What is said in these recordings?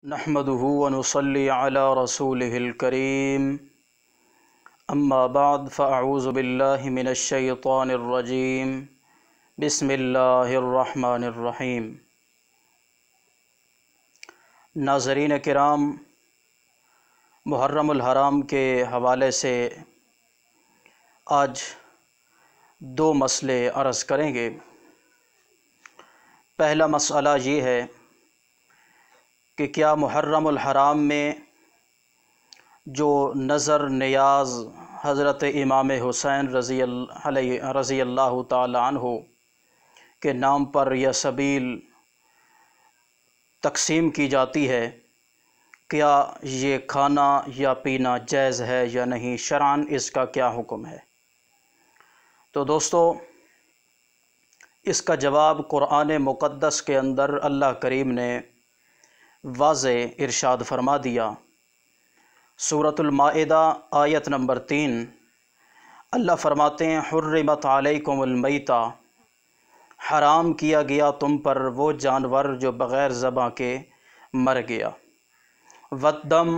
نحمده ونصلي على رسوله الكريم اما بعد فاعوذ باللہ من الشیطان الرجیم بسم اللہ الرحمن الرحیم۔ ناظرین کرام، محرم الحرام کے حوالے سے آج دو مسئلے عرض کریں گے۔ پہلا مسئلہ یہ ہے کہ کیا محرم الحرام میں جو نظر نیاز حضرت امام حسین رضی اللہ تعالی عنہ کے نام پر یا سبیل تقسیم کی جاتی ہے، کیا یہ کھانا یا پینا جائز ہے یا نہیں؟ شرعاً اس کا کیا حکم ہے؟ تو دوستو، اس کا جواب قرآن مقدس کے اندر اللہ کریم نے واضح ارشاد فرما دیا۔ سورۃ المائدہ آیت نمبر 3 اللہ فرماتے ہیں، حرمت علیکم المیتہ، حرام کیا گیا تم پر وہ جانور جو بغیر ذبح کے مر گیا، والدم،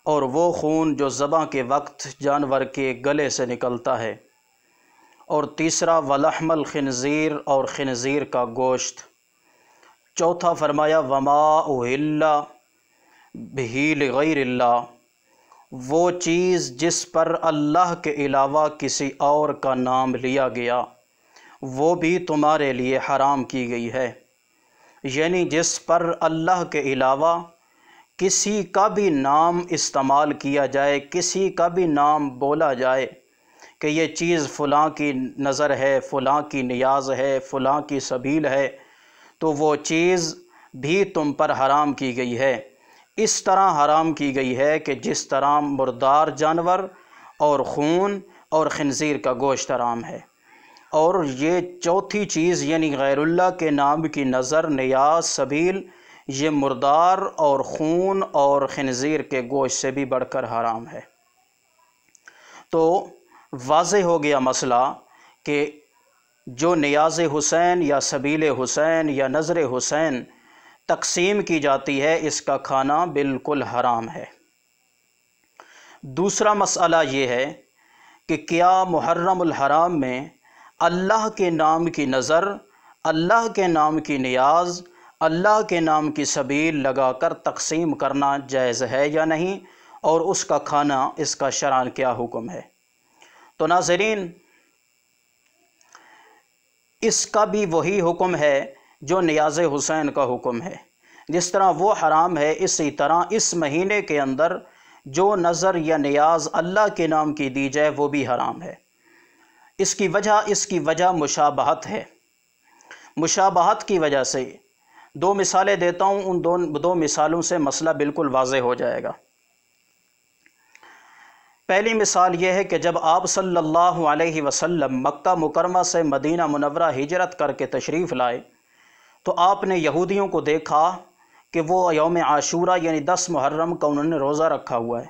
اور وہ خون جو ذبح کے وقت جانور کے گلے سے نکلتا ہے، اور تیسرا ولحم الخنزیر، اور خنزیر کا گوشت، چوتھا فرمایا وما اہل بہ لغیر اللہ، وہ چیز جس پر اللہ کے علاوہ کسی اور کا نام لیا گیا وہ بھی تمہارے لیے حرام کی گئی ہے۔ یعنی جس پر اللہ کے علاوہ کسی کا بھی نام استعمال کیا جائے، کسی کا بھی نام بولا جائے کہ یہ چیز فلاں کی نظر ہے، فلاں کی نیاز ہے، فلاں کی سبیل ہے، تو وہ چیز بھی تم پر حرام کی گئی ہے۔ اس طرح حرام کی گئی ہے کہ جس طرح مردار جانور اور خون اور خنزیر کا گوشت حرام ہے، اور یہ چوتھی چیز یعنی غیر اللہ کے نام کی نظر، نیاز، سبیل، یہ مردار اور خون اور خنزیر کے گوشت سے بھی بڑھ کر حرام ہے۔ تو واضح ہو گیا مسئلہ کہ جو نیاز حسین یا سبیل حسین یا نظر حسین تقسیم کی جاتی ہے، اس کا کھانا بالکل حرام ہے۔ دوسرا مسئلہ یہ ہے کہ کیا محرم الحرام میں اللہ کے نام کی نظر، اللہ کے نام کی نیاز، اللہ کے نام کی سبیل لگا کر تقسیم کرنا جائز ہے یا نہیں، اور اس کا کھانا، اس کا شرعاً کیا حکم ہے؟ تو ناظرین، اس کا بھی وہی حکم ہے جو نیاز حسین کا حکم ہے۔ جس طرح وہ حرام ہے، اسی طرح اس مہینے کے اندر جو نظر یا نیاز اللہ کے نام کی دی جائے وہ بھی حرام ہے۔ اس کی وجہ مشابہت ہے۔ مشابہت کی وجہ سے دو مثالیں دیتا ہوں، ان دو مثالوں سے مسئلہ بالکل واضح ہو جائے گا۔ پہلی مثال یہ ہے کہ جب آپ صلی اللہ علیہ وسلم مکہ مکرمہ سے مدینہ منورہ ہجرت کر کے تشریف لائے تو آپ نے یہودیوں کو دیکھا کہ وہ یوم عاشورہ یعنی 10 محرم کا انہوں نے روزہ رکھا ہوا ہے۔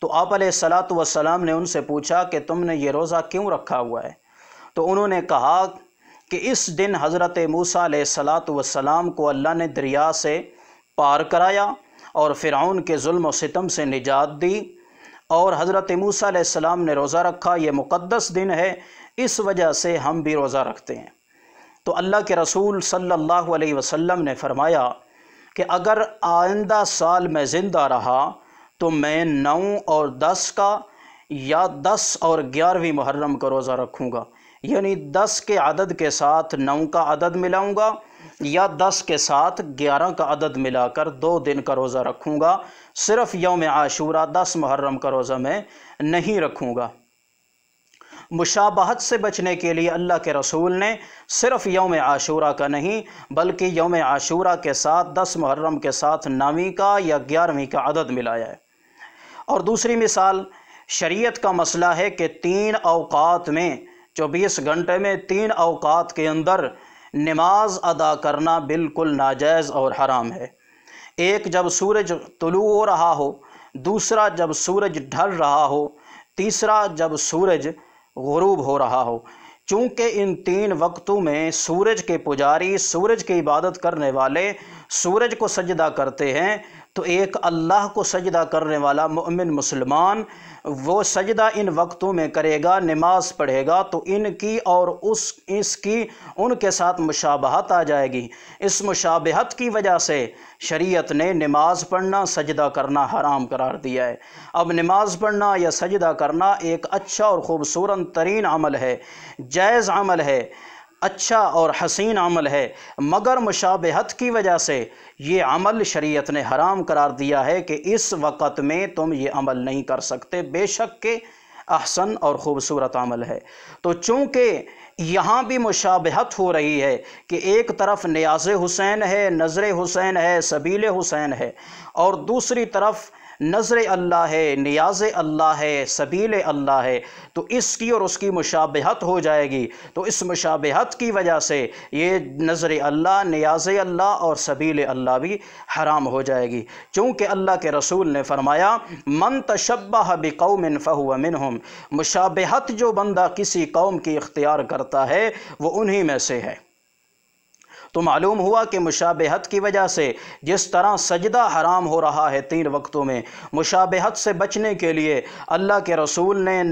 تو آپ علیہ الصلاۃ والسلام نے ان سے پوچھا کہ تم نے یہ روزہ کیوں رکھا ہوا ہے؟ تو انہوں نے کہا کہ اس دن حضرت موسیٰ علیہ الصلاۃ والسلام کو اللہ نے دریا سے پار کرایا اور فرعون کے ظلم و ستم سے نجات دی، اور حضرت موسیٰ علیہ السلام نے روزہ رکھا، یہ مقدس دن ہے، اس وجہ سے ہم بھی روزہ رکھتے ہیں۔ تو اللہ کے رسول صلی اللہ علیہ وسلم نے فرمایا کہ اگر آئندہ سال میں زندہ رہا تو میں 9 اور 10 کا یا 10 اور 11ویں محرم کا روزہ رکھوں گا، یعنی 10 کے عدد کے ساتھ 9 کا عدد ملاؤں گا یا 10 کے ساتھ 11 کا عدد ملا کر 2 دن کا روزہ رکھوں گا، صرف یوم عاشورہ 10 محرم کا روزہ میں نہیں رکھوں گا۔ مشابہت سے بچنے کے لیے اللہ کے رسول نے صرف یوم عاشورہ کا نہیں بلکہ یوم عاشورہ کے ساتھ 10 محرم کے ساتھ 9ویں کا یا 11ویں کا عدد ملایا ہے۔ اور دوسری مثال، شریعت کا مسئلہ ہے کہ 3 اوقات میں 24 گھنٹے میں 3 اوقات کے اندر نماز ادا کرنا بالکل ناجائز اور حرام ہے۔ ایک جب سورج طلوع ہو رہا ہو، دوسرا جب سورج ڈھل رہا ہو، تیسرا جب سورج غروب ہو رہا ہو۔ چونکہ ان 3 وقتوں میں سورج کے پجاری، سورج کی عبادت کرنے والے سورج کو سجدہ کرتے ہیں، تو ایک اللہ کو سجدہ کرنے والا مومن مسلمان وہ سجدہ ان وقتوں میں کرے گا، نماز پڑھے گا، تو ان کی اور اس کی ان کے ساتھ مشابہت آ جائے گی۔ اس مشابہت کی وجہ سے شریعت نے نماز پڑھنا، سجدہ کرنا حرام قرار دیا ہے۔ اب نماز پڑھنا یا سجدہ کرنا ایک اچھا اور خوبصورت ترین عمل ہے، جائز عمل ہے، اچھا اور حسین عمل ہے، مگر مشابہت کی وجہ سے یہ عمل شریعت نے حرام قرار دیا ہے کہ اس وقت میں تم یہ عمل نہیں کر سکتے، بے شک کہ احسن اور خوبصورت عمل ہے۔ تو چونکہ یہاں بھی مشابہت ہو رہی ہے کہ ایک طرف نیاز حسین ہے، نظر حسین ہے، سبیل حسین ہے، اور دوسری طرف نظر اللہ ہے، نیاز اللہ ہے، سبیل اللہ ہے، تو اس کی اور اس کی مشابہت ہو جائے گی۔ تو اس مشابہت کی وجہ سے یہ نظر اللہ، نیاز اللہ اور سبیل اللہ بھی حرام ہو جائے گی، چونکہ اللہ کے رسول نے فرمایا من تشبہ بقوم فہو منہم، مشابہت جو بندہ کسی قوم کی اختیار کرتا ہے وہ انہی میں سے ہے۔ تو معلوم ہوا کہ مشابہت کی وجہ سے جس طرح سجدہ حرام ہو رہا ہے 3 وقتوں میں، مشابہت سے بچنے کے لیے اللہ کے رسول نے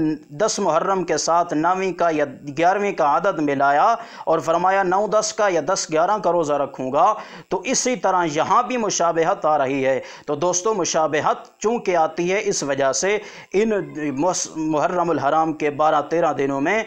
10 محرم کے ساتھ 9ویں کا یا 11ویں کا عدد ملایا اور فرمایا 9 10 کا یا 10 11 کا روزہ رکھوں گا۔ تو اسی طرح یہاں بھی مشابہت آ رہی ہے۔ تو دوستو مشابہت چونکہ آتی ہے اس وجہ سے ان محرم الحرام کے 12-13 دنوں میں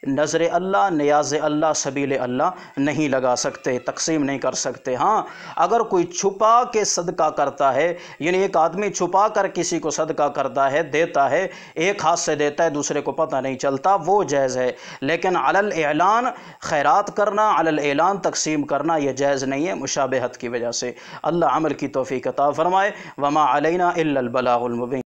نظر اللہ، نیاز اللہ، سبیل اللہ نہیں لگا سکتے، تقسیم نہیں کر سکتے۔ ہاں اگر کوئی چھپا کے صدقہ کرتا ہے، یعنی ایک آدمی چھپا کر کسی کو صدقہ کرتا ہے، دیتا ہے، ایک ہاتھ سے دیتا ہے دوسرے کو پتہ نہیں چلتا، وہ جائز ہے، لیکن علی الاعلان خیرات کرنا، علی الاعلان تقسیم کرنا یہ جائز نہیں ہے مشابہت کی وجہ سے۔ اللہ عمل کی توفیق عطا فرمائے۔ وما علینا الا البلاغ المبین۔